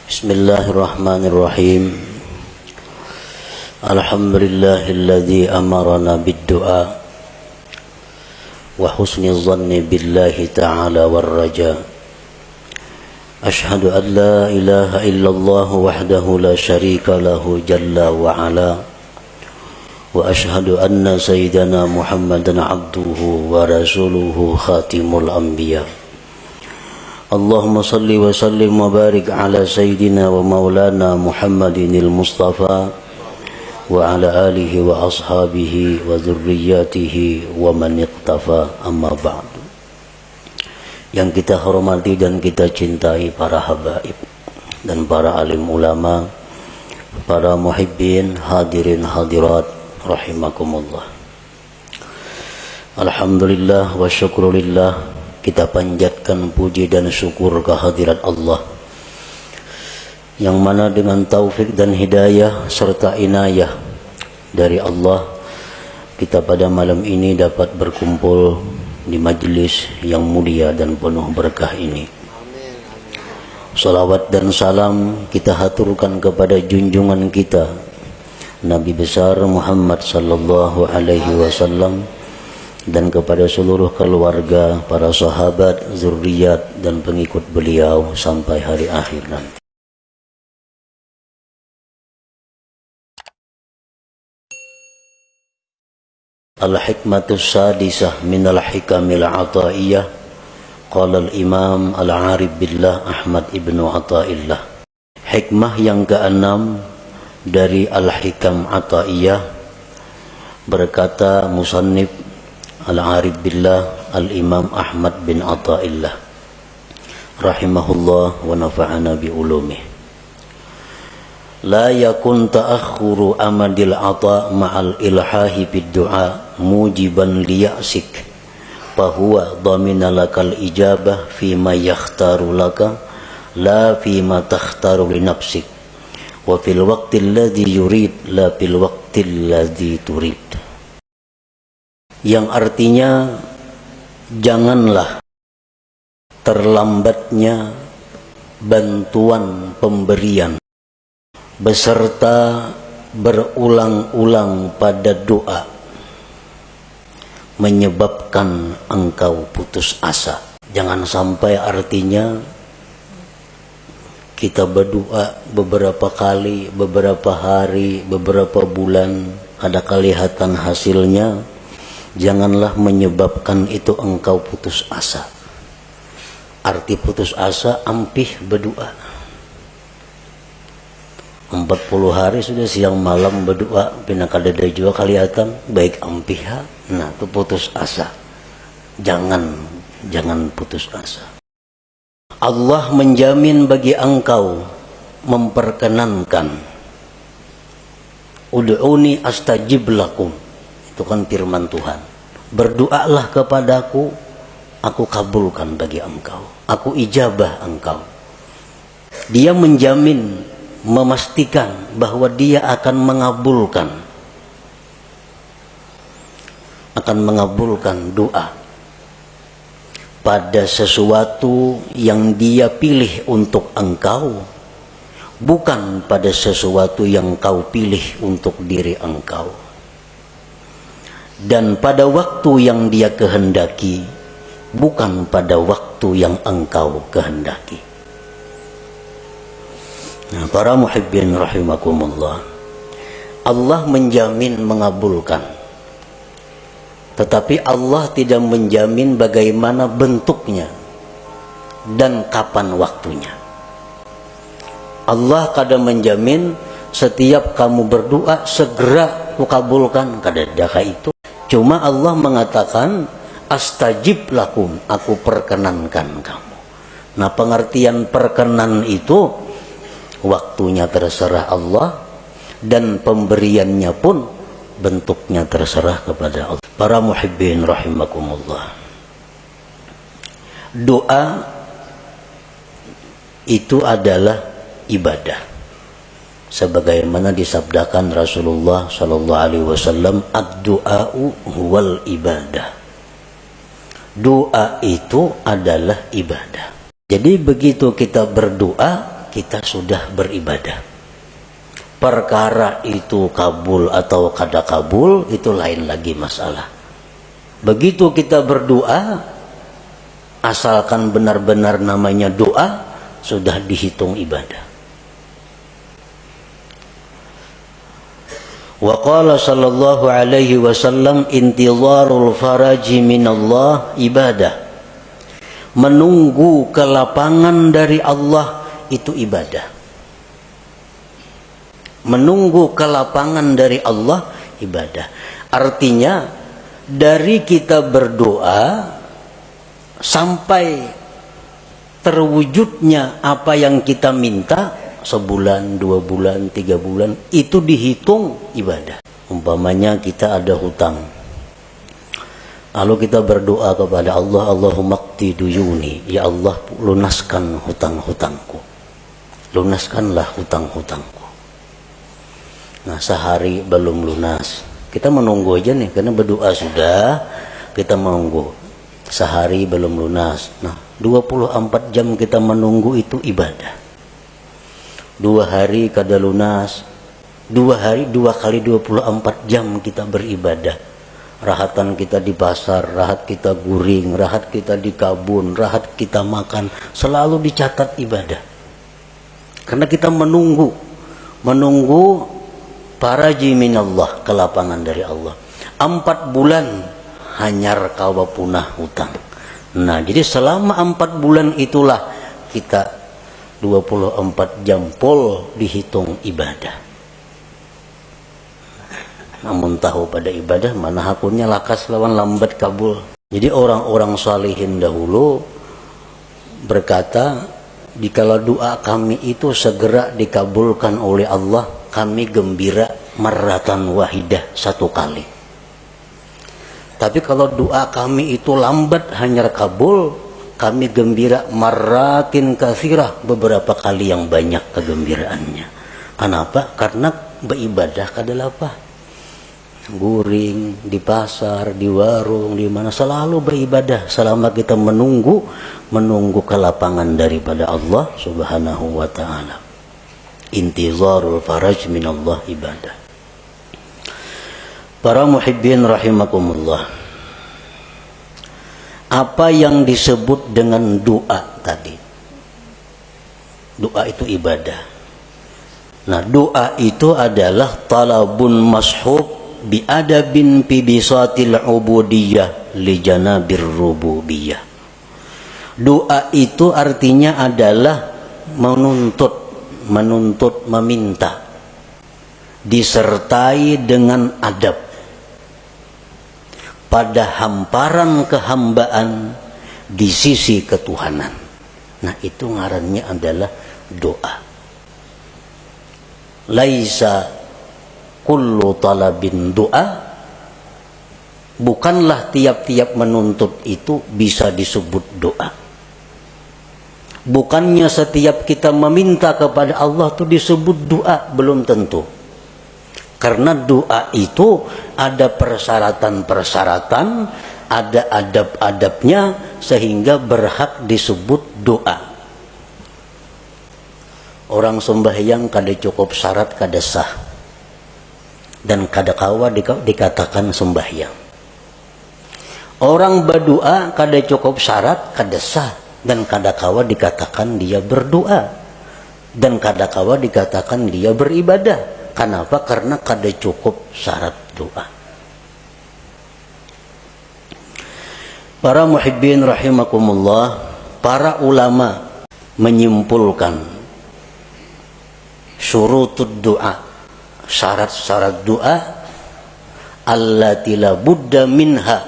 Bismillahirrahmanirrahim. Alhamdulillahilladzi amarana bid-du'a wa husni dhanni billahi ta'ala war-raja. Ashhadu an la ilaha illallah wahdahu la syarika lahu jalla wa ala. Wa ashhadu anna sayyidana Muhammadan abduhu wa rasuluhu khatimul anbiya. Allahumma salli wa sallim wa barik ala sayyidina wa maulana Muhammadinil Mustafa wa ala alihi wa ashabihi wa dhurriyyatihi wa man iqtafa, amma ba'du. Yang kita hormati dan kita cintai para habaib dan para alim ulama, para muhibbin, hadirin hadirat rahimakumullah. Alhamdulillah wa syukrulillah, kita panjatkan puji dan syukur kehadirat Allah yang mana dengan taufik dan hidayah serta inayah dari Allah, kita pada malam ini dapat berkumpul di majlis yang mulia dan penuh berkah ini. Salawat dan salam kita haturkan kepada junjungan kita Nabi besar Muhammad sallallahu alaihi wasallam dan kepada seluruh keluarga, para sahabat, zuriat dan pengikut beliau sampai hari akhir nanti. Al-hikmatus sadisah minal hikamil ataiyah. Qala al-imam al-arif billah Ahmad ibnu Athaillah. Hikmah yang keenam dari al-hikam ataiyah, berkata musannif al-arif billah al-imam Ahmad bin Athaillah rahimahullah wa nafa'ana bi ulumih. La yakun ta'akhuru amadil ata ma'al ilhahi bid du'a mujiban liya'sik fahuwa dhamina lakal ijabah fima yakhtaru laka la fima takhtaru li nafsik wa fil waqtil ladzi yurid la fil waqtil ladzi turid. Yang artinya, janganlah terlambatnya bantuan pemberian beserta berulang-ulang pada doa menyebabkan engkau putus asa. Jangan sampai artinya kita berdoa beberapa kali, beberapa hari, beberapa bulan, ada kelihatan hasilnya, janganlah menyebabkan itu engkau putus asa. Arti putus asa, ampih berdoa 40 hari sudah siang malam berdoa, pina kadada juga kelihatan baik ampiha. Nah, itu putus asa. Jangan putus asa. Allah menjamin bagi engkau, memperkenankan. Ud'uni astajib lakum. Itu kan firman Tuhan. Berdoalah kepadaku, aku kabulkan bagi engkau. Aku ijabah engkau. Dia menjamin, memastikan bahwa dia akan mengabulkan doa pada sesuatu yang dia pilih untuk engkau, bukan pada sesuatu yang kau pilih untuk diri engkau, dan pada waktu yang dia kehendaki, bukan pada waktu yang engkau kehendaki. Nah, para muhibbin rahimakumullah, Allah menjamin mengabulkan, tetapi Allah tidak menjamin bagaimana bentuknya dan kapan waktunya. Allah kadang menjamin setiap kamu berdoa segera kukabulkan, kadang-kadang itu. Cuma Allah mengatakan astajib lakum, aku perkenankan kamu. Nah, pengertian perkenan itu waktunya terserah Allah dan pemberiannya pun bentuknya terserah kepada Allah. Para muhibbin rahimakumullah, doa itu adalah ibadah, sebagaimana disabdakan Rasulullah sallallahu alaihi wasallam, ad-du'a'u huwal ibadah. Doa itu adalah ibadah. Jadi begitu kita berdoa, kita sudah beribadah. Perkara itu kabul atau kada kabul itu lain lagi masalah. Begitu kita berdoa, asalkan benar-benar namanya doa, sudah dihitung ibadah. Wa qala sallallahu alaihi wasallam intizarul faraji minallah ibadah. Menunggu kelapangan dari Allah itu ibadah. Menunggu kelapangan dari Allah ibadah. Artinya dari kita berdoa sampai terwujudnya apa yang kita minta, sebulan, 2 bulan, 3 bulan, itu dihitung ibadah. Umpamanya kita ada hutang, lalu kita berdoa kepada Allah, Allahumma qdi duyuni, ya Allah lunaskan hutang-hutangku, lunaskanlah hutang-hutangku. Nah, sehari belum lunas, kita menunggu aja nih, karena berdoa sudah, kita menunggu. Sehari belum lunas, nah 24 jam kita menunggu itu ibadah. 2 hari kada lunas, 2 hari 2 kali 24 jam kita beribadah. Rahatan kita di pasar, rahat kita guring, rahat kita di kabun, rahat kita makan, selalu dicatat ibadah. Karena kita menunggu faraji minallah, kelapangan dari Allah. 4 bulan hanyar kawa punah hutang. Nah, jadi selama 4 bulan itulah kita 24 jam pol dihitung ibadah. Namun tahu pada ibadah mana hakunnya lakas lawan lambat kabul. Jadi orang-orang salihin dahulu berkata, dikala doa kami itu segera dikabulkan oleh Allah, kami gembira marratan wahidah, 1 kali. Tapi kalau doa kami itu lambat hanya kabul, kami gembira marratin katsirah, beberapa kali yang banyak kegembiraannya. Kenapa? Karena beribadah adalah apa? Guring di pasar, di warung, di mana selalu beribadah selama kita menunggu kelapangan daripada Allah Subhanahu wa taala. Intizarul faraj minallah ibadah. Para muhibbin rahimakumullah. Apa yang disebut dengan doa tadi? Doa itu ibadah. Nah, doa itu adalah talabun mashub bi adabin fi bisatil ubudiyah li janabir rububiyah. Doa itu artinya adalah menuntut, meminta, disertai dengan adab pada hamparan kehambaan di sisi ketuhanan. Nah, itu ngarannya adalah doa. Laisa kullu talabin doa, bukanlah tiap-tiap menuntut itu bisa disebut doa. Bukannya setiap kita meminta kepada Allah itu disebut doa, belum tentu. Karena doa itu ada persyaratan-persyaratan, ada adab-adabnya, sehingga berhak disebut doa. Orang sembahyang kada cukup syarat kada sah, dan kada kawa dikatakan sembahyang. Orang berdoa kada cukup syarat kada sah, dan kada kawa dikatakan dia berdoa, dan kada kawa dikatakan dia beribadah. Kenapa? Karena kada cukup syarat doa. Para muhibbin rahimakumullah, para ulama menyimpulkan syurutud doa, syarat-syarat doa, allati la budda minha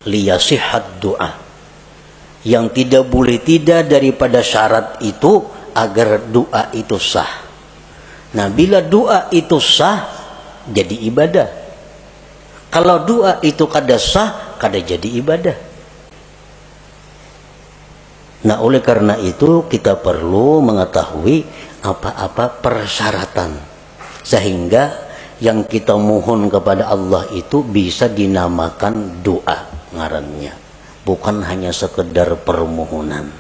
liyasihhat doa, yang tidak boleh tidak daripada syarat itu agar doa itu sah. Nah, bila doa itu sah, jadi ibadah. Kalau doa itu kada sah, kada jadi ibadah. Nah, oleh karena itu kita perlu mengetahui apa-apa persyaratan, sehingga yang kita mohon kepada Allah itu bisa dinamakan doa ngarannya, bukan hanya sekedar permohonan.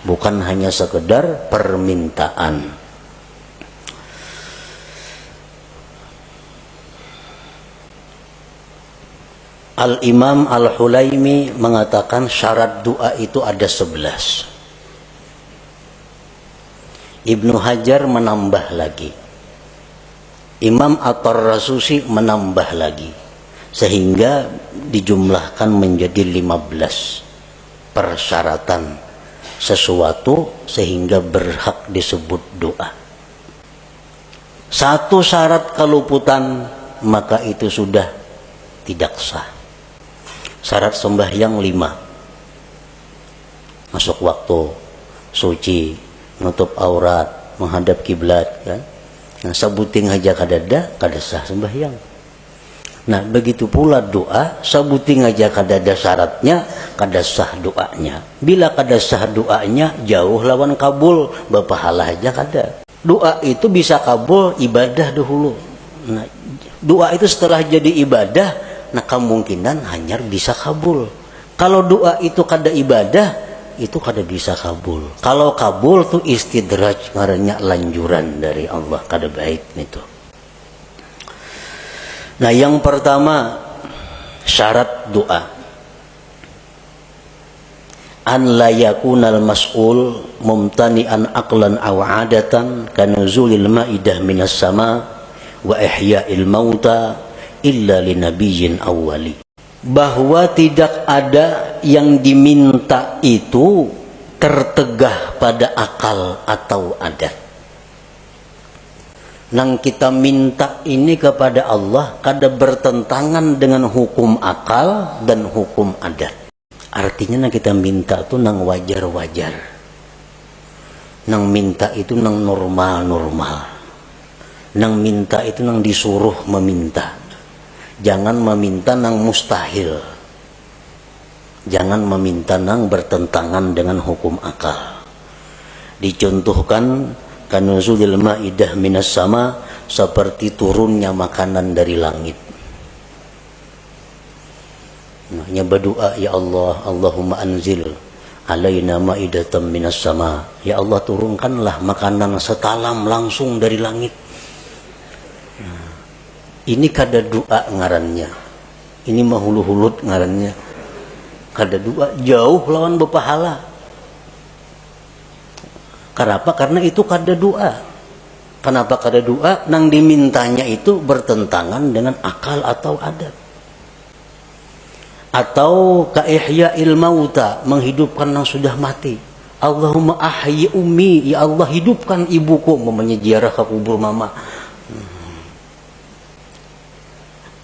bukan hanya sekedar permintaan. Al-Imam Al-Hulaimi mengatakan syarat doa itu ada 11. Ibnu Hajar menambah lagi. Imam At-Tarrasusi menambah lagi. Sehingga dijumlahkan menjadi 15 persyaratan sesuatu sehingga berhak disebut doa. Satu syarat keluputan maka itu sudah tidak sah. Syarat sembahyang 5. Masuk waktu, suci, nutup aurat, menghadap kiblat, kan? Nah, sabuting aja kadada sah sembahyang. Nah, begitu pula doa, sabuting aja kadada syaratnya, kada sah doanya. Bila kada sah doanya, jauh lawan kabul, bapahala aja kada. Doa itu bisa kabul ibadah dahulu. Nah, doa itu setelah jadi ibadah, nah kemungkinan hanya bisa kabul. Kalau doa itu kada ibadah, itu kada bisa kabul. Kalau kabul tuh istidraj, ngarannya lanjuran dari Allah, kada baik itu. Nah, yang pertama syarat doa, an la yakunal mas'ul mumtani'an aqlan aw 'adatan kanuzulil ma'idah minas sama wa ihya'il mauta illa linabiyyin awwali. Bahwa tidak ada yang diminta itu tertegah pada akal atau adat. Nang kita minta ini kepada Allah kada bertentangan dengan hukum akal dan hukum adat. Artinya nang kita minta itu nang wajar-wajar. Nang minta itu nang normal-normal. Nang minta itu nang disuruh meminta. Jangan meminta nang mustahil. Jangan meminta nang bertentangan dengan hukum akal. Dicontohkan kanuzulil ma'idah minas sama, seperti turunnya makanan dari langit. Maknanya berdoa, ya Allah, Allahumma anzil alaina ma'idatan minas sama. Ya Allah, turunkanlah makanan setalam langsung dari langit. Ini kada doa ngarannya. Ini mahulu-hulut ngarannya. Kada doa, jauh lawan bepahala. Kenapa? Karena itu kada doa. Kenapa kada doa? Nang dimintanya itu bertentangan dengan akal atau adat. Atau ka ihya'il mauta, menghidupkan yang sudah mati. Allahumma ahyi ummi, ya Allah hidupkan ibuku, mamanya ziarah ke kubur mama.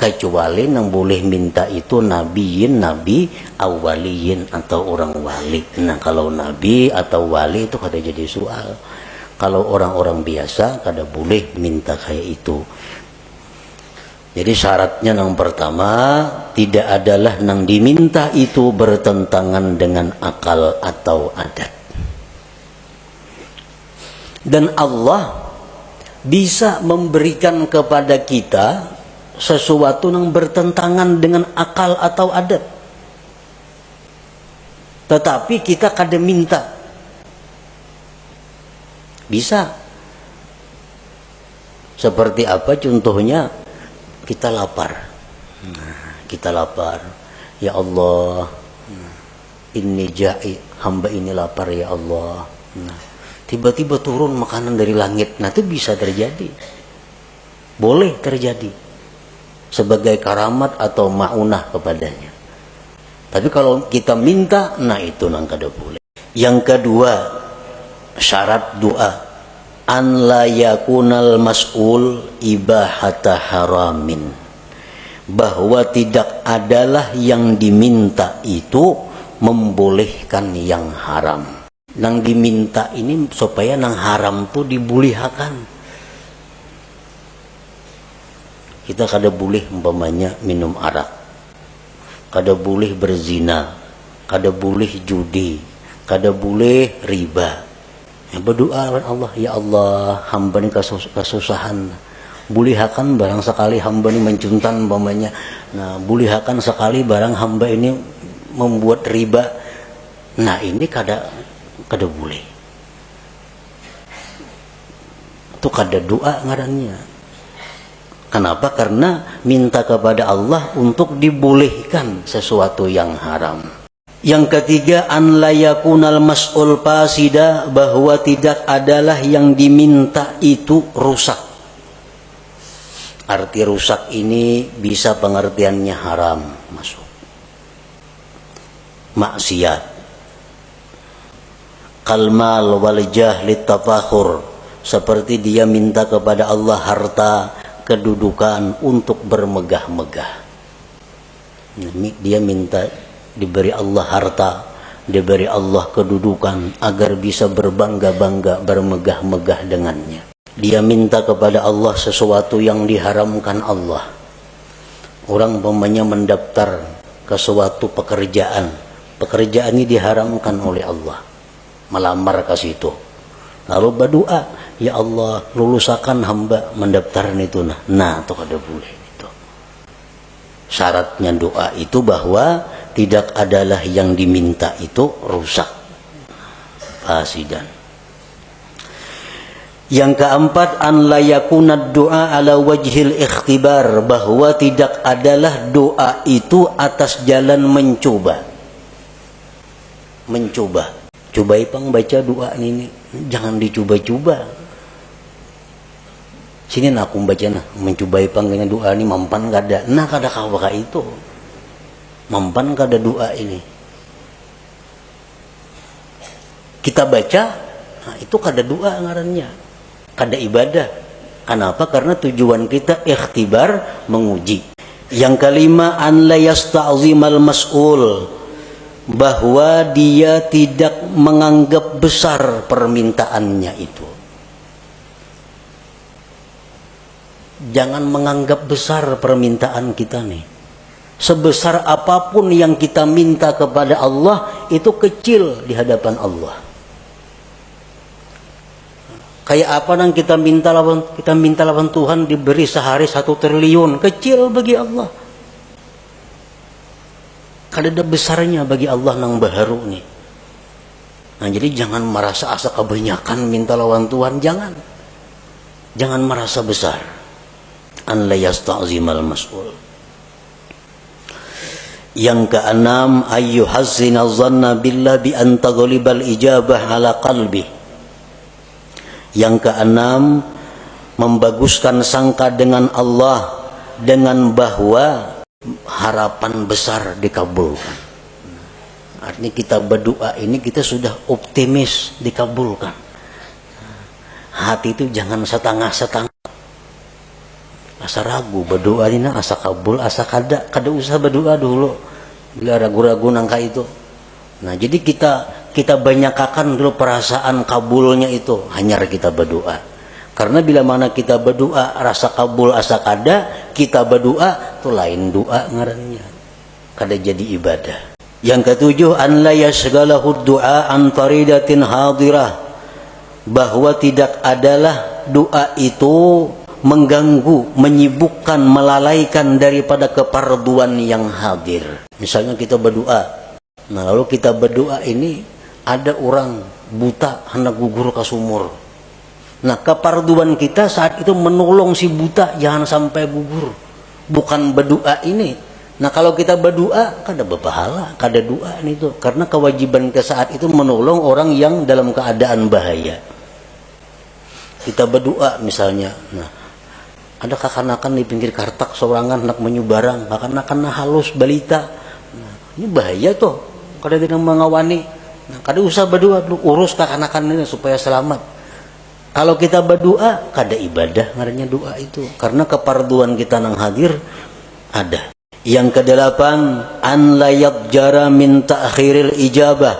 Kecuali yang boleh minta itu nabiyin, nabi, awaliyin atau orang wali. Nah, kalau nabi atau wali itu kada jadi soal. Kalau orang-orang biasa kada boleh minta kayak itu. Jadi syaratnya yang pertama, tidak adalah yang diminta itu bertentangan dengan akal atau adat. Dan Allah bisa memberikan kepada kita sesuatu yang bertentangan dengan akal atau adat, tetapi kita kada minta. Bisa. Seperti apa contohnya? Kita lapar. Kita lapar. Ya Allah, inni ja'i, hamba ini lapar ya Allah. Tiba-tiba turun makanan dari langit. Nah, itu bisa terjadi. Boleh terjadi. Sebagai karamat atau ma'unah kepadanya. Tapi kalau kita minta, nah itu nang kada boleh. Yang kedua, syarat doa, an la yakunal mas'ul ibahata haramin. Bahwa tidak adalah yang diminta itu membolehkan yang haram. Nang diminta ini supaya nang haram tu dibolehkan. Kita kada boleh umpamanya minum arak, kada boleh berzina, kada boleh judi, kada boleh riba. Ya, berdoa kepada Allah, ya Allah, hamba ini kesusahan. Bolehkan barang sekali hamba ini mencuntan umpamanya. Nah, bolehkan sekali barang hamba ini membuat riba. Nah, ini kada kada boleh. Itu kada doa ngarannya. Kenapa? Karena minta kepada Allah untuk dibolehkan sesuatu yang haram. Yang ketiga, an la yakunal mas'ul fasida, bahwa tidak adalah yang diminta itu rusak. Arti rusak ini bisa pengertiannya haram masuk. Maksiat. Kalmal wal jahlit tafakhur, seperti dia minta kepada Allah harta, kedudukan untuk bermegah-megah. Dia minta diberi Allah harta, diberi Allah kedudukan agar bisa berbangga-bangga, bermegah-megah dengannya. Dia minta kepada Allah sesuatu yang diharamkan Allah. Orang umpamanya mendaftar ke suatu pekerjaan, pekerjaan ini diharamkan oleh Allah, melamar ke situ. Lalu berdoa, ya Allah, lulusakan hamba mendaftar itu. Nah, itu kada boleh itu. Syaratnya doa itu bahwa tidak adalah yang diminta itu rusak, fasidan. Yang keempat, an la yakuna doa ala wajhil ikhtibar, bahwa tidak adalah doa itu atas jalan mencoba. Mencoba. Coba ipang baca doa ini, jangan dicoba-coba. Sini nak aku baca nah, mencoba ipang kena doa ini mampan kada. Nah kada kawa itu. Mampan kada doa ini. Kita baca, nah itu kada doa ngarannya. Kada ibadah. Kenapa? Karena tujuan kita ikhtibar, menguji. Yang kelima, an la yasta'zimal mas'ul, bahwa dia tidak menganggap besar permintaannya itu. Jangan menganggap besar permintaan kita nih. Sebesar apapun yang kita minta kepada Allah, itu kecil di hadapan Allah. Kayak apa yang kita minta lawan Tuhan diberi sehari 1 triliun, kecil bagi Allah. Kada ada besarnya bagi Allah nang baharu nih. Nah, jadi jangan merasa asa kebanyakan minta lawan Tuhan, jangan. Jangan merasa besar. An la yasta'zimal mas'ul. Yang keenam, ayyuhazzina dhanna billah bi an taghlibal ijabah ala qalbi. Yang keenam, membaguskan sangka dengan Allah, dengan bahwa harapan besar dikabulkan. Artinya kita berdoa ini kita sudah optimis dikabulkan. Hati itu jangan setengah-setengah. Asa ragu berdoa ini asa kabul, asa kada usah berdoa dulu. Bila ragu-ragu nangka itu. Nah, jadi kita banyakakan dulu perasaan kabulnya itu, hanya kita berdoa. Karena bila mana kita berdoa rasa kabul asa kada, kita berdoa itu lain doa ngarannya. Kada jadi ibadah. Yang ketujuh, an la yashghalahu du'a an faridatin hadirah, bahwa tidak adalah doa itu mengganggu, menyibukkan, melalaikan daripada keparduan yang hadir. Misalnya kita berdoa, nah lalu kita berdoa ini ada orang buta hendak gugur ke sumur. Nah, keparduan kita saat itu menolong si buta jangan sampai gugur. Bukan berdoa ini. Nah, kalau kita berdoa kada berpahala, kada doa itu. Karena kewajiban kita saat itu menolong orang yang dalam keadaan bahaya. Kita berdoa misalnya, nah ada kakanakan di pinggir kartak sorangan hendak menyu barang, kakanakan halus balita. Nah, ini bahaya tuh. Kada tidak mengawani. Nah, kada usah berdoa dulu, urus kakanakan ini supaya selamat. Kalau kita berdoa, kada ibadah ngarannya doa itu. Karena keparduan kita nang hadir ada. Yang kedelapan, an la yadjara min ta'khiril ijabah,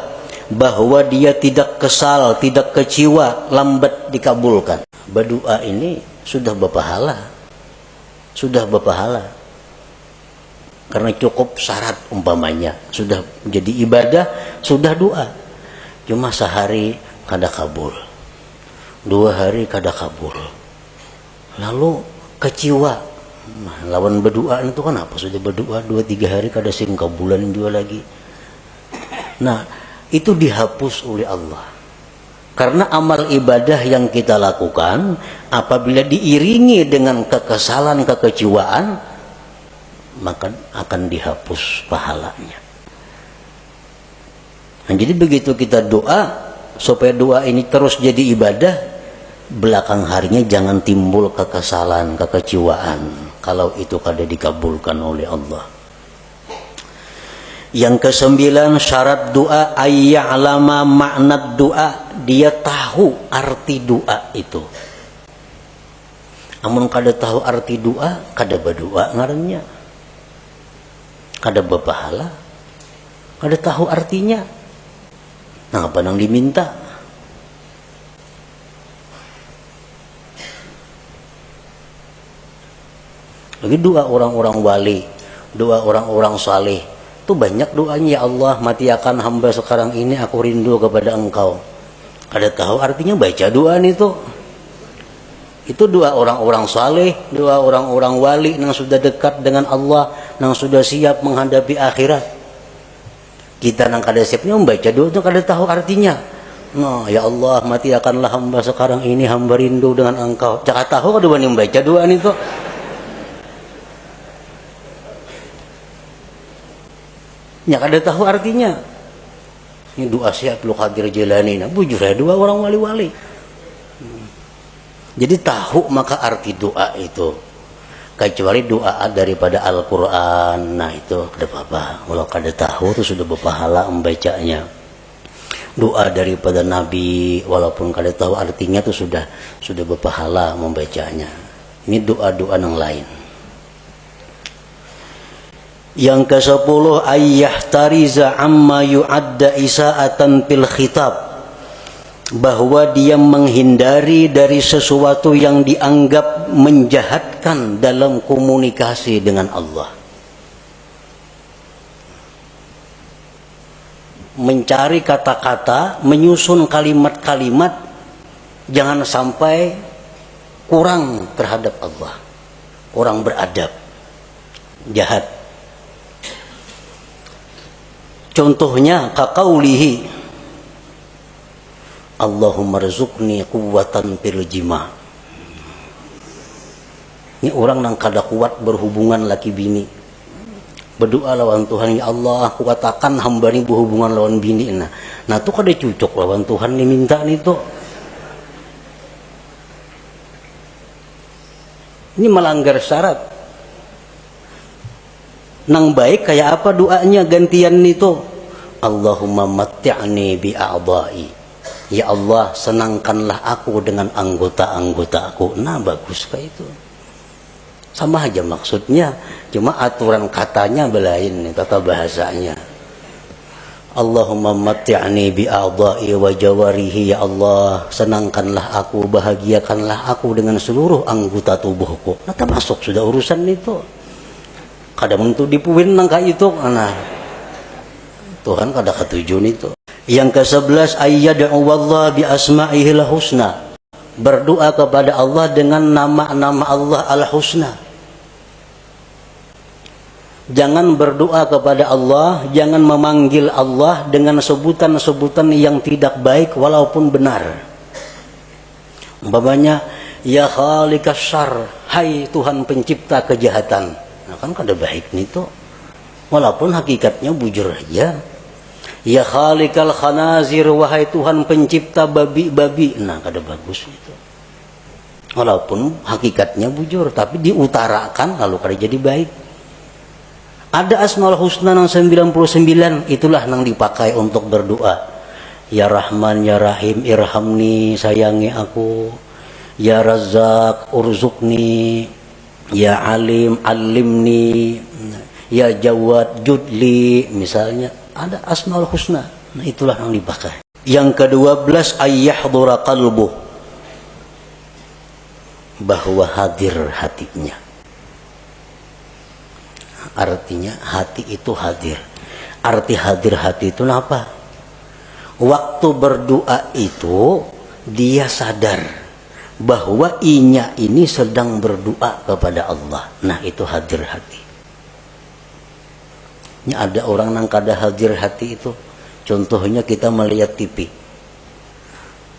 bahwa dia tidak kesal, tidak kecewa lambat dikabulkan. Berdoa ini sudah berpahala. Sudah berpahala. Karena cukup syarat umpamanya, sudah jadi ibadah, sudah doa. Cuma sehari kada kabul, 2 hari kada kabul, lalu kecewa. Nah, lawan berdoa itu kan apa? Sudah berdoa 2-3 hari kada sing kabulan juga lagi. Nah, itu dihapus oleh Allah. Karena amal ibadah yang kita lakukan apabila diiringi dengan kekesalan, kekecewaan, maka akan dihapus pahalanya. Nah, jadi begitu kita doa supaya doa ini terus jadi ibadah, belakang harinya jangan timbul kekesalan, kekecewaan kalau itu kada dikabulkan oleh Allah. Yang ke-9 syarat doa ayya'lama makna doa, dia tahu arti doa itu. Amun kada tahu arti doa, kada berdoa ngarannya, kada berpahala, kada tahu artinya. Nah, apa yang diminta? Lagi doa orang-orang wali, doa orang-orang saleh, itu banyak doanya. Ya Allah, matiakan hamba sekarang ini, aku rindu kepada Engkau. Kada tahu artinya, baca doa itu. Itu doa orang-orang saleh, doa orang-orang wali yang sudah dekat dengan Allah, yang sudah siap menghadapi akhirat. Kita nang kada siapnya membaca doa itu kada tahu artinya. Nah, ya Allah, matiakanlah hamba sekarang ini, hamba rindu dengan Engkau. Cak tahu kada wani membaca doa itu. Ya kada tahu artinya. Ini doa Syaikhul Qadir Jilani, nah bujur ya doa orang wali-wali. Jadi tahu maka arti doa itu. Kecuali doa daripada Al-Quran, nah itu kada apa-apa. Kalau kada tahu itu sudah berpahala membacanya. Doa daripada Nabi, walaupun kada tahu artinya itu sudah berpahala membacanya. Ini doa-doa yang lain. Yang ke-10 ayyahtariza amma yu'adda isa'atan fil khitab, bahwa dia menghindari dari sesuatu yang dianggap menjahatkan dalam komunikasi dengan Allah. Mencari kata-kata, menyusun kalimat-kalimat, jangan sampai kurang terhadap Allah, kurang beradab, jahat. Contohnya kaqaulihi Allahumma rzuqni quwwatan fil jima. Ini orang yang kada kuat berhubungan laki bini, berdoa lawan Tuhan, ya Allah kuatakan hamba ini berhubungan lawan bini. Nah itu kada cocok lawan Tuhan diminta itu. Ini melanggar syarat. Nang baik kayak apa doanya gantian itu? Allahumma matti'ni bi a'dha'i. Ya Allah, senangkanlah aku dengan anggota-anggota aku. Nah, bagus kayak itu. Sama aja maksudnya, cuma aturan katanya belain, tata bahasanya. Allahumma matti'ni bi a'dha'i wa jawarihi. Ya Allah, senangkanlah aku, bahagiakanlah aku dengan seluruh anggota tubuhku. Nah, termasuk sudah urusan itu. Kadang untuk dipuin nang kayak itu, nah Tuhan kada ketujuan itu. Yang ke-11 ayyad'u wallah bi asma'ihil husna, berdoa kepada Allah dengan nama-nama Allah al-husna. Jangan berdoa kepada Allah, jangan memanggil Allah dengan sebutan-sebutan yang tidak baik walaupun benar. Umpamanya ya khaliqas syarr, hai Tuhan pencipta kejahatan. Nah kan kada baik itu, walaupun hakikatnya bujur aja. Ya khaliqal khanazir, wahai Tuhan pencipta babi-babi. Nah kada bagus itu, walaupun hakikatnya bujur, tapi diutarakan lalu kada jadi baik. Ada asmaul husna yang 99, itulah yang dipakai untuk berdoa. Ya Rahman ya Rahim irhamni, sayangi aku. Ya Razzaq urzuqni. Ya Alim alimni. Ya Jawad judli, misalnya ada asmaul husna. Nah itulah yang dipakai. Yang ke-12 ayyahdura qalbuh, bahwa hadir hatinya. Artinya hati itu hadir. Arti hadir hati itu apa? Waktu berdoa itu dia sadar bahwa inya ini sedang berdoa kepada Allah. Nah itu hadir hati. Ini ada orang yang kada hadir hati itu. Contohnya kita melihat TV.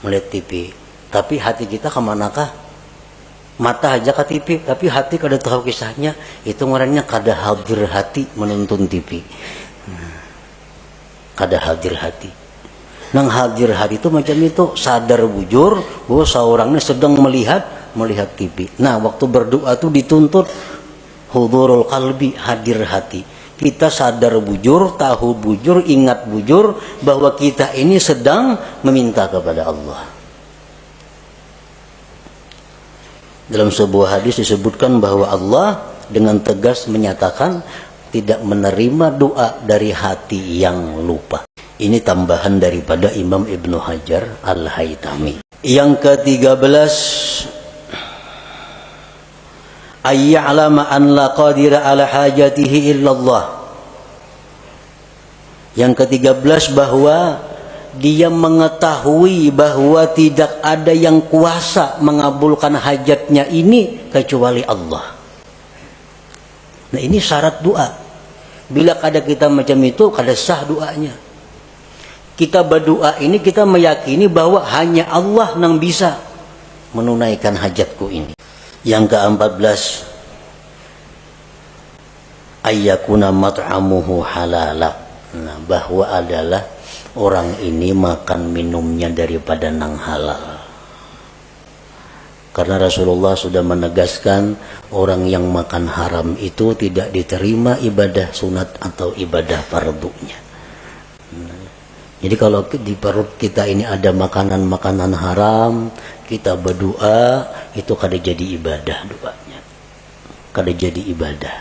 melihat TV. Tapi hati kita kemanakah? Mata aja ke TV, tapi hati kada tahu kisahnya. Itu ngarannya kada hadir hati menonton TV. Kada hadir hati. Nang hadir hati itu macam itu, sadar bujur bahwa seorangnya sedang melihat TV. Nah, waktu berdoa itu dituntut hudurul qalbi, hadir hati. Kita sadar bujur, tahu bujur, ingat bujur bahwa kita ini sedang meminta kepada Allah. Dalam sebuah hadis disebutkan bahwa Allah dengan tegas menyatakan tidak menerima doa dari hati yang lupa. Ini tambahan daripada Imam Ibnu Hajar Al-Haytami. Yang ke-13, ayya'lama an la qadira ala hajatihi illallah. Yang ke-13 bahwa dia mengetahui bahwa tidak ada yang kuasa mengabulkan hajatnya ini kecuali Allah. Nah, ini syarat doa. Bila kada kita macam itu, kada sah doanya. Kita berdoa ini kita meyakini bahwa hanya Allah yang bisa menunaikan hajatku ini. Yang ke-14, ayyakuna mat'amuhu halala. Nah, bahwa adalah orang ini makan minumnya daripada nang halal. Karena Rasulullah sudah menegaskan orang yang makan haram itu tidak diterima ibadah sunat atau ibadah fardunya. Jadi kalau di perut kita ini ada makanan-makanan haram, kita berdoa, itu kada jadi ibadah doanya. Kada jadi ibadah.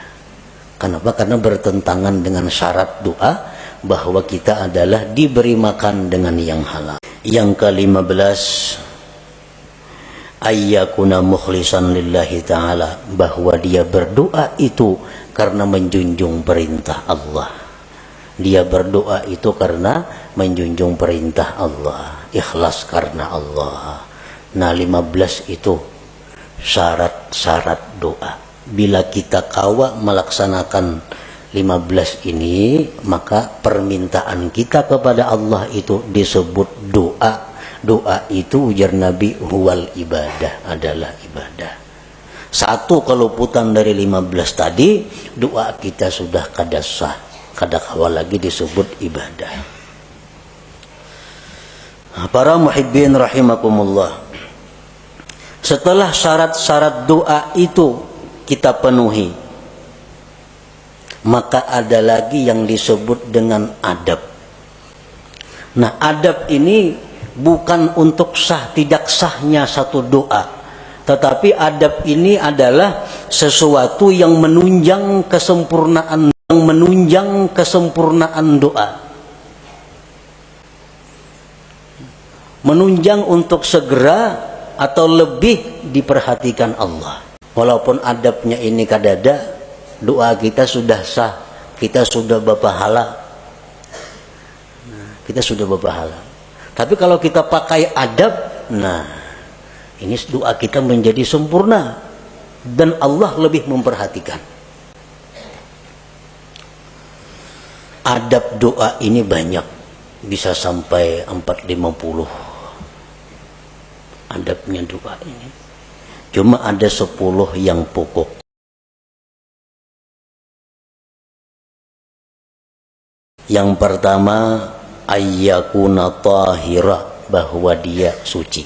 Kenapa? Karena bertentangan dengan syarat doa bahwa kita adalah diberi makan dengan yang halal. Yang ke-15, ayyakuna mukhlisan lillahi ta'ala, bahwa dia berdoa itu karena menjunjung perintah Allah. Dia berdoa itu karena menjunjung perintah Allah, ikhlas karena Allah. Nah, 15 itu syarat-syarat doa. Bila kita kawa melaksanakan 15 ini, maka permintaan kita kepada Allah itu disebut doa. Doa itu ujar Nabi huwal ibadah, adalah ibadah. Satu keluputan dari 15 tadi, doa kita sudah kada sah, kada kawa lagi disebut ibadah. Para muhibbin rahimakumullah, setelah syarat-syarat doa itu kita penuhi, maka ada lagi yang disebut dengan adab. Nah, adab ini bukan untuk sah tidak sahnya satu doa, tetapi adab ini adalah sesuatu yang menunjang kesempurnaan doa. Menunjang untuk segera atau lebih diperhatikan Allah. Walaupun adabnya ini kadada, doa kita sudah sah, kita sudah berpahala. Kita sudah berpahala. Tapi kalau kita pakai adab, nah, ini doa kita menjadi sempurna dan Allah lebih memperhatikan. Adab doa ini banyak, bisa sampai 450 adabnya doa ini. Cuma ada 10 yang pokok. Yang pertama, ayyakuna tahira, bahwa dia suci.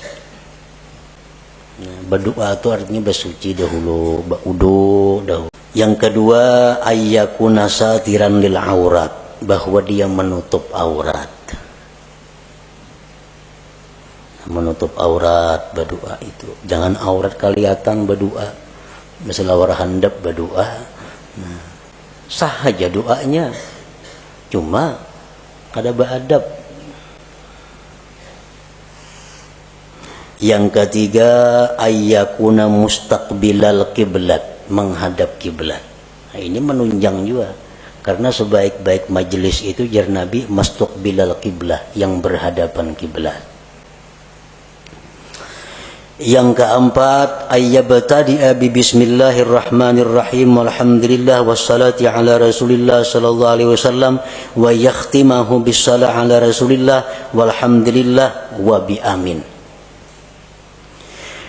Nah, berdoa itu artinya bersuci dahulu, berudu dahulu. Yang kedua, ayyakuna satiran lil aurat, bahwa dia menutup aurat. Menutup aurat berdoa itu. Jangan aurat kelihatan berdoa. Masalah war handap berdoa. Nah, sah aja doanya. Cuma kada beradab. Yang ketiga, ayyakuna mustaqbilal kiblat, menghadap kiblat. Nah, ini menunjang juga. Karena sebaik-baik majelis itu jar Nabi mustaqbilal kiblah, yang berhadapan kiblat. Yang keempat, ayyabtadi'a bi bismillahirrahmanirrahim walhamdulillah wassalati ala rasulillah sallallahu alaihi wasallam wa yakhtimahu bis salah ala rasulillah walhamdulillah wa bi amin.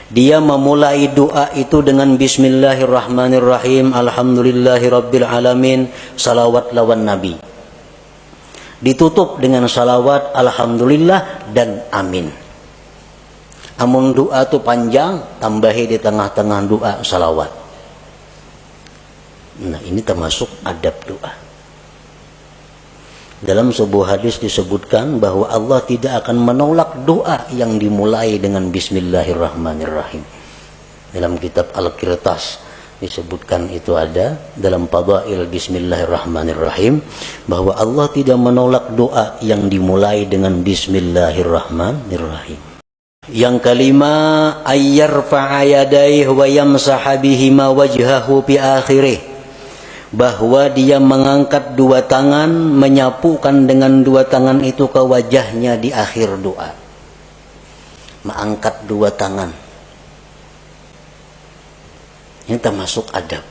Dia memulai doa itu dengan bismillahirrahmanirrahim, alhamdulillahirabbil alamin, salawat lawan nabi. Ditutup dengan salawat, alhamdulillah dan amin. Amun doa tu panjang, tambahi di tengah-tengah doa salawat. Nah, ini termasuk adab doa. Dalam sebuah hadis disebutkan bahwa Allah tidak akan menolak doa yang dimulai dengan bismillahirrahmanirrahim. Dalam kitab Al-Qirtas disebutkan itu ada dalam Fadail bismillahirrahmanirrahim bahwa Allah tidak menolak doa yang dimulai dengan bismillahirrahmanirrahim. Yang kelima, ayyarfa'a yadayhi wa yamsaha bihima wajhahu fi akhirih. Bahwa dia mengangkat dua tangan, menyapukan dengan dua tangan itu ke wajahnya di akhir doa. Mengangkat dua tangan. Ini termasuk adab.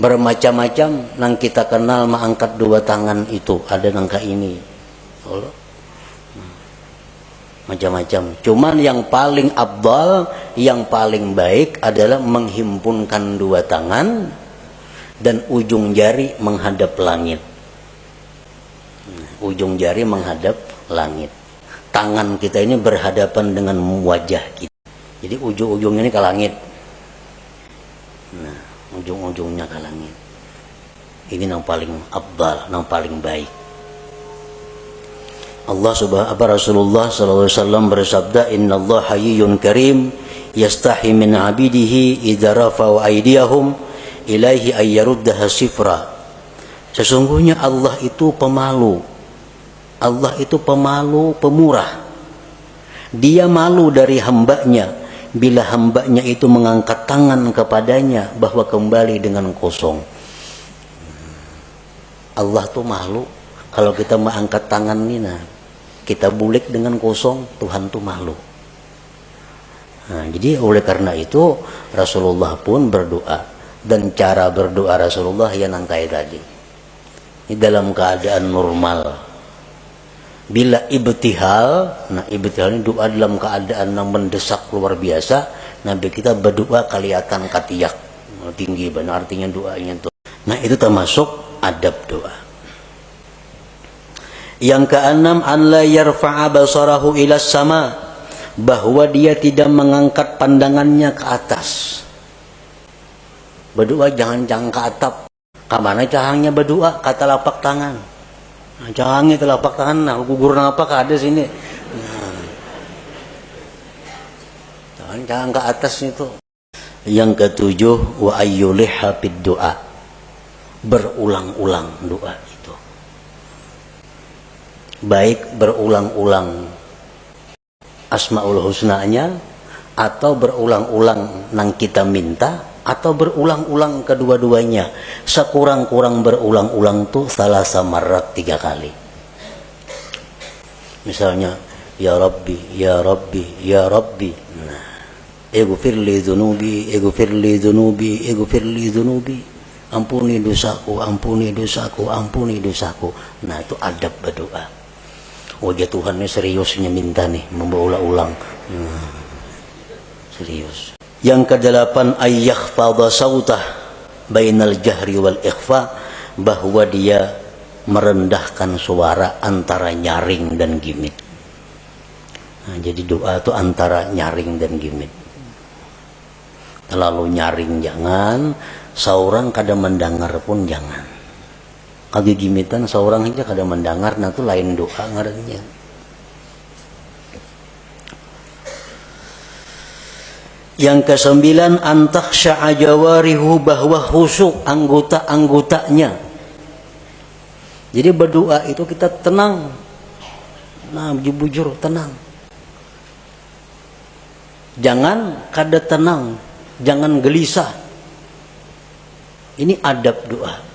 Bermacam-macam nang kita kenal mengangkat dua tangan itu. Ada nangka ini. Macam-macam. Cuman yang paling afdal, yang paling baik adalah menghimpunkan dua tangan dan ujung jari menghadap langit. Ujung jari menghadap langit. Tangan kita ini berhadapan dengan wajah kita. Jadi ujung-ujungnya ini ke langit. Nah, ujung-ujungnya ke langit. Ini yang paling afdal, yang paling baik. Rasulullah sallallahu alaihi wasallam bersabda, "Innallaha hayyun karim yastahi min 'abidihi idza rafa'u aydiyahum ilaihi ayyaruddaha sifra." Sesungguhnya Allah itu pemalu. Allah itu pemalu, pemurah. Dia malu dari hambanya bila hambanya itu mengangkat tangan kepadanya bahwa kembali dengan kosong. Allah tuh malu kalau kita mengangkat tangan ini, nah, kita bulik dengan kosong, Tuhan tuh malu. Nah, jadi oleh karena itu Rasulullah pun berdoa. Dan cara berdoa Rasulullah yang nangkai tadi. Ini dalam keadaan normal. Bila ibtihal, nah ibtihal ini doa dalam keadaan yang mendesak luar biasa, Nabi kita berdoa kelihatan katiyak, tinggi benar artinya doanya itu. Nah, itu termasuk adab doa. Yang keenam, an la yarfa'a basarahu ila sama, bahwa dia tidak mengangkat pandangannya ke atas. Berdoa jangan ke atap. Kamana cahangnya berdoa kata lapak tangan. Nah, cahangnya ke lapak tangan, nah gugur apa ke ada sini. Nah, jangan ke atas itu. Yang ketujuh, wa ayyuliha fid doa. Berulang-ulang doa itu. Baik berulang-ulang Asmaul Husnanya atau berulang-ulang nang kita minta, atau berulang-ulang kedua-duanya. Sekurang-kurang berulang-ulang tuh salasa marrat 3 kali. Misalnya, ya Rabbi, ya Rabbi, ya Rabbi. Nah, ighfir li dzunubi, ighfir li dzunubi, ighfir li dzunubi. Ampuni dosaku, ampuni dosaku, ampuni dosaku. Nah, itu adab berdoa. Wajah Tuhan ini seriusnya minta nih, memberulang-ulang. Serius. Yang kedelapan, ayyakhfadha sautah bainal jahri wal ikhfa, bahwa dia merendahkan suara antara nyaring dan gimit. Nah, jadi doa itu antara nyaring dan gimit. Terlalu nyaring jangan, seorang kada mendengar pun jangan. Kalau gimitan seorang aja kada mendengar, nah itu lain doa ngarannya. Yang kesembilan, antakhsha'a jawarihu, bahwa khusyuk anggota-anggotanya. Jadi berdoa itu kita tenang. Nah, bujur tenang. Jangan kada tenang, jangan gelisah. Ini adab doa.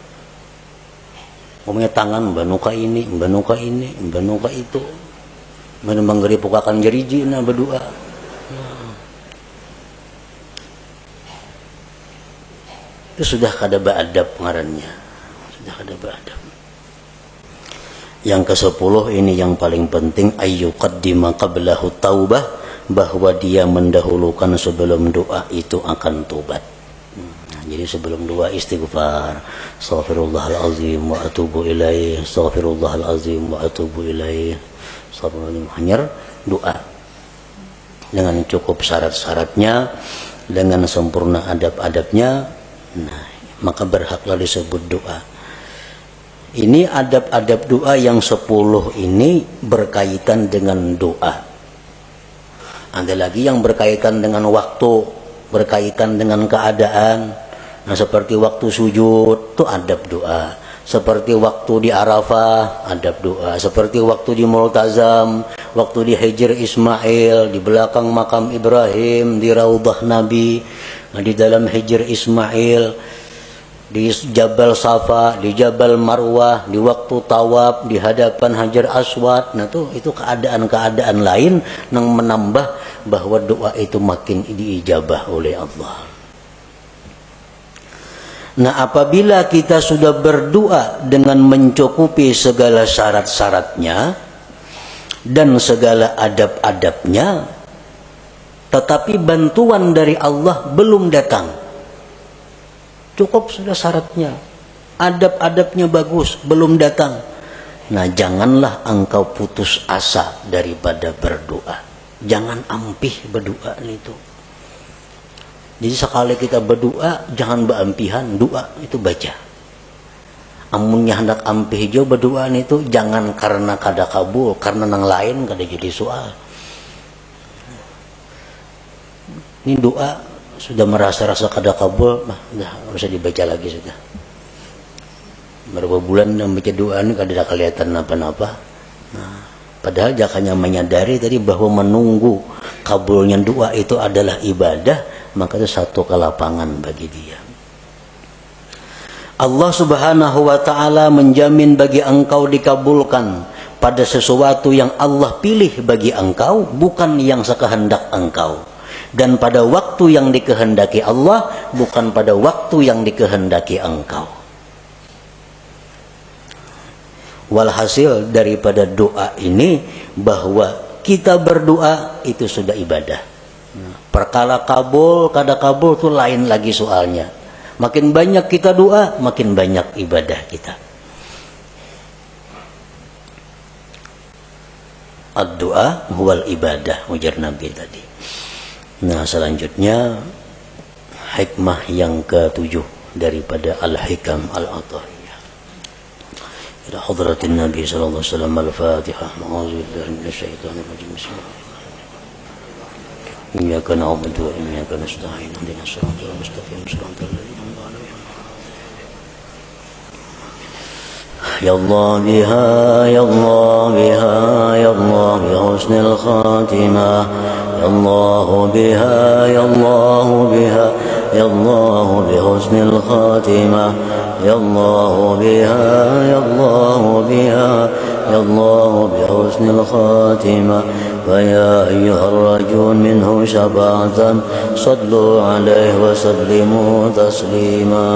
Umumnya tangan banuka ini, banuka ini, banuka itu. Menembang pukakan jeriji nah berdoa. Itu sudah kada beadab ngarannya. Sudah kada beadab. Yang ke-10 ini yang paling penting, ayyuqaddima qablahu taubah, bahwa dia mendahulukan sebelum doa itu akan tobat. Jadi sebelum doa istighfar, astaghfirullahalazim wa atubu ilaih, astaghfirullahalazim wa atubu ilaih, astaghfirullahalazim. Hanya doa dengan cukup syarat-syaratnya, dengan sempurna adab-adabnya, nah, maka berhaklah disebut doa. Ini adab-adab doa yang 10 ini berkaitan dengan doa. Ada lagi yang berkaitan dengan waktu, berkaitan dengan keadaan. Nah, seperti waktu sujud itu adab doa, seperti waktu di Arafah adab doa, seperti waktu di Multazam, waktu di Hijr Ismail, di belakang makam Ibrahim, di Raudhah Nabi, di dalam Hijr Ismail, di Jabal Safa, di Jabal Marwah, di waktu tawaf, di hadapan Hajar Aswad. Nah itu keadaan-keadaan lain yang menambah bahwa doa itu makin diijabah oleh Allah. Nah, apabila kita sudah berdoa dengan mencukupi segala syarat-syaratnya dan segala adab-adabnya, tetapi bantuan dari Allah belum datang, cukup sudah syaratnya, adab-adabnya bagus, belum datang, nah janganlah engkau putus asa daripada berdoa. Jangan ampih berdoa itu. Jadi sekali kita berdoa, jangan beampihan, doa itu baca. Amunnya hendak ampih jo berdoa itu, jangan karena kada kabul, karena nang lain kada jadi soal. Ini doa sudah merasa-rasa kada kabul, dah harus dibaca lagi sudah. Berapa bulan membaca doa ini kada ada kelihatan apa-apa. Nah, padahal jakanya menyadari tadi bahwa menunggu kabulnya doa itu adalah ibadah, maka itu satu kelapangan bagi dia. Allah Subhanahu wa ta'ala menjamin bagi engkau dikabulkan pada sesuatu yang Allah pilih bagi engkau, bukan yang sekehendak engkau, dan pada waktu yang dikehendaki Allah, bukan pada waktu yang dikehendaki engkau. Walhasil daripada doa ini, bahwa kita berdoa itu sudah ibadah. Perkara kabul, kada kabul itu lain lagi soalnya. Makin banyak kita doa, makin banyak ibadah kita. Ad-doa huwal ibadah, ujar Nabi tadi. Nah, selanjutnya hikmah yang ke-7 daripada Al-Hikam Al-Athariyah. Ila hadratin Nabi sallallahu alaihi wasallam. Al-Fatihah. A'udzubillahi minasyaitonir rajim. Bismillahirrahmanirrahim. إياك نعبد وإياك نستعين اهدنا الصراط المستقيم صراط الذين أنعمت عليهم يا الله بها يا الله بها يا الله بحسن الخاتمة يا الله بها يا الله بها يا الله بحسن الخاتمة يا الله بها يا الله بها يا الله بحسن الخاتمة فيا أيها الرجل منه شفاعة صلوا عليه وسلموا تسليما